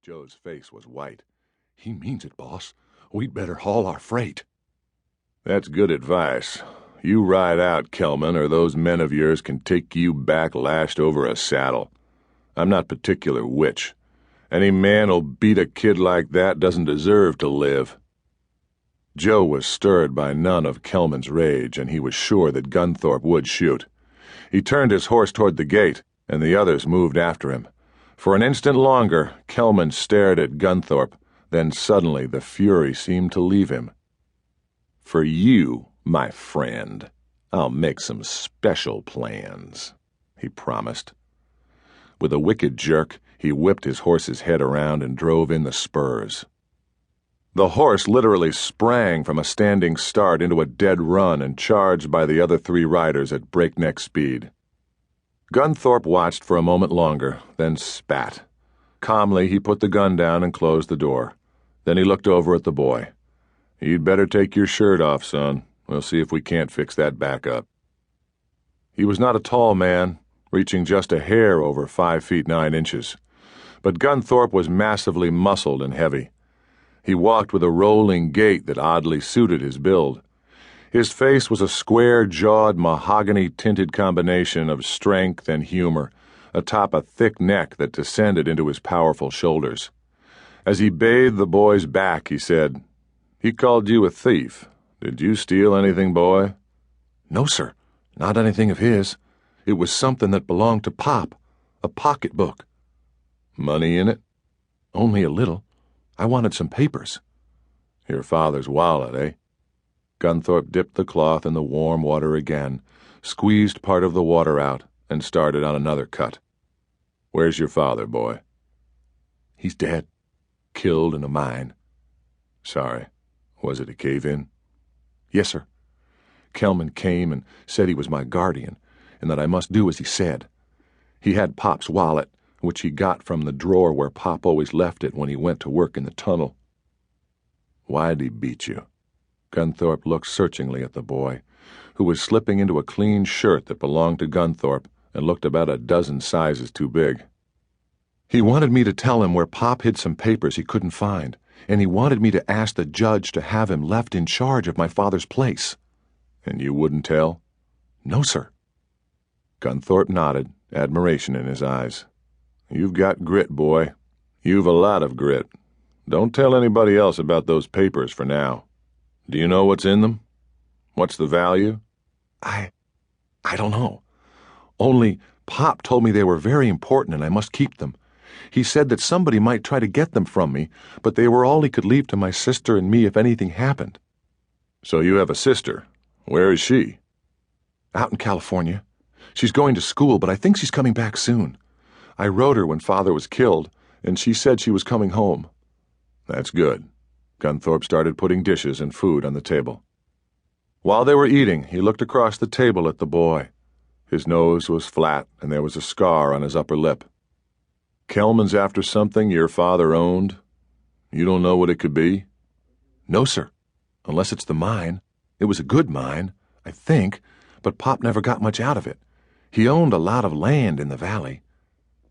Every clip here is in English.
Joe's face was white. "He means it, boss. We'd better haul our freight." "That's good advice. You ride out, Kelman, or those men of yours can take you back lashed over a saddle. I'm not particular which. Any man who'll beat a kid like that doesn't deserve to live." Joe was stirred by none of Kelman's rage, and he was sure that Gunthorpe would shoot. He turned his horse toward the gate, and the others moved after him. For an instant longer, Kelman stared at Gunthorpe, then suddenly the fury seemed to leave him. "For you, my friend, I'll make some special plans," he promised. With a wicked jerk, he whipped his horse's head around and drove in the spurs. The horse literally sprang from a standing start into a dead run and charged by the other three riders at breakneck speed. Gunthorpe watched for a moment longer, then spat. Calmly, he put the gun down and closed the door. Then he looked over at the boy. "You'd better take your shirt off, son. We'll see if we can't fix that back up." He was not a tall man, reaching just a hair over 5 feet 9 inches. But Gunthorpe was massively muscled and heavy. He walked with a rolling gait that oddly suited his build. His face was a square-jawed, mahogany-tinted combination of strength and humor, atop a thick neck that descended into his powerful shoulders. As he bathed the boy's back, he said, "He called you a thief. Did you steal anything, boy?" "No, sir. Not anything of his. It was something that belonged to Pop. A pocketbook." "Money in it?" "Only a little. I wanted some papers." "Your father's wallet, eh?" Gunthorpe dipped the cloth in the warm water again, squeezed part of the water out, and started on another cut. "Where's your father, boy?" "He's dead. Killed in a mine." "Sorry. Was it a cave-in?" "Yes, sir. Kelman came and said he was my guardian, and that I must do as he said. He had Pop's wallet, which he got from the drawer where Pop always left it when he went to work in the tunnel." "Why'd he beat you?" Gunthorpe looked searchingly at the boy, who was slipping into a clean shirt that belonged to Gunthorpe and looked about a dozen sizes too big. "He wanted me to tell him where Pop hid some papers he couldn't find, and he wanted me to ask the judge to have him left in charge of my father's place." "And you wouldn't tell?" "No, sir." Gunthorpe nodded, admiration in his eyes. "You've got grit, boy. You've a lot of grit. Don't tell anybody else about those papers for now. Do you know what's in them? What's the value?" I don't know. Only Pop told me they were very important and I must keep them. He said that somebody might try to get them from me, but they were all he could leave to my sister and me if anything happened." "So you have a sister. Where is she?" "Out in California. She's going to school, but I think she's coming back soon. I wrote her when Father was killed, and she said she was coming home." "That's good." Gunthorpe started putting dishes and food on the table. While they were eating, he looked across the table at the boy. His nose was flat, and there was a scar on his upper lip. "Kelman's after something your father owned? You don't know what it could be?" "No, sir. Unless it's the mine. It was a good mine, I think, but Pop never got much out of it. He owned a lot of land in the valley."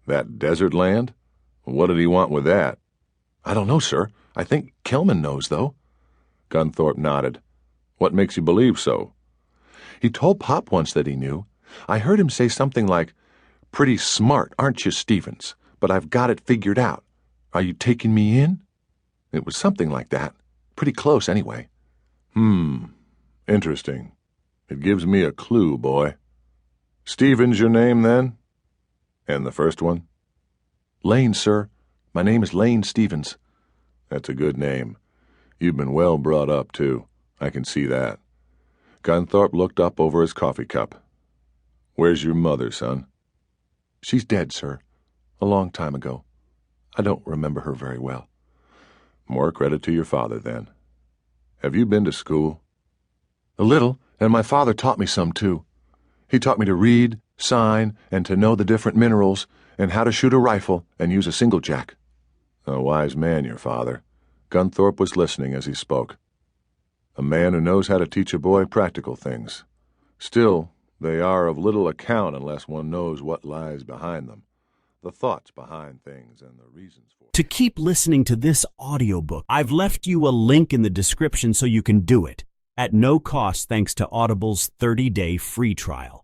"That desert land? What did he want with that?" "I don't know, sir. I think Kelman knows, though." Gunthorpe nodded. "What makes you believe so?" "He told Pop once that he knew. I heard him say something like, 'Pretty smart, aren't you, Stevens? But I've got it figured out. Are you taking me in?' It was something like that. Pretty close, anyway." Interesting. It gives me a clue, boy. Stevens your name, then? And the first one?" "Lane, sir. My name is Lane Stevens." "That's a good name. You've been well brought up, too. I can see that." Gunthorpe looked up over his coffee cup. "Where's your mother, son?" "She's dead, sir. A long time ago. I don't remember her very well." "More credit to your father, then. Have you been to school?" "A little, and my father taught me some, too. He taught me to read, sign, and to know the different minerals, and how to shoot a rifle and use a single jack." "A wise man, your father." Gunthorpe was listening as he spoke. "A man who knows how to teach a boy practical things. Still, they are of little account unless one knows what lies behind them. the thoughts behind things and the reasons for To keep listening to this audiobook, I've left you a link in the description so you can do it, at no cost thanks to Audible's 30-day free trial.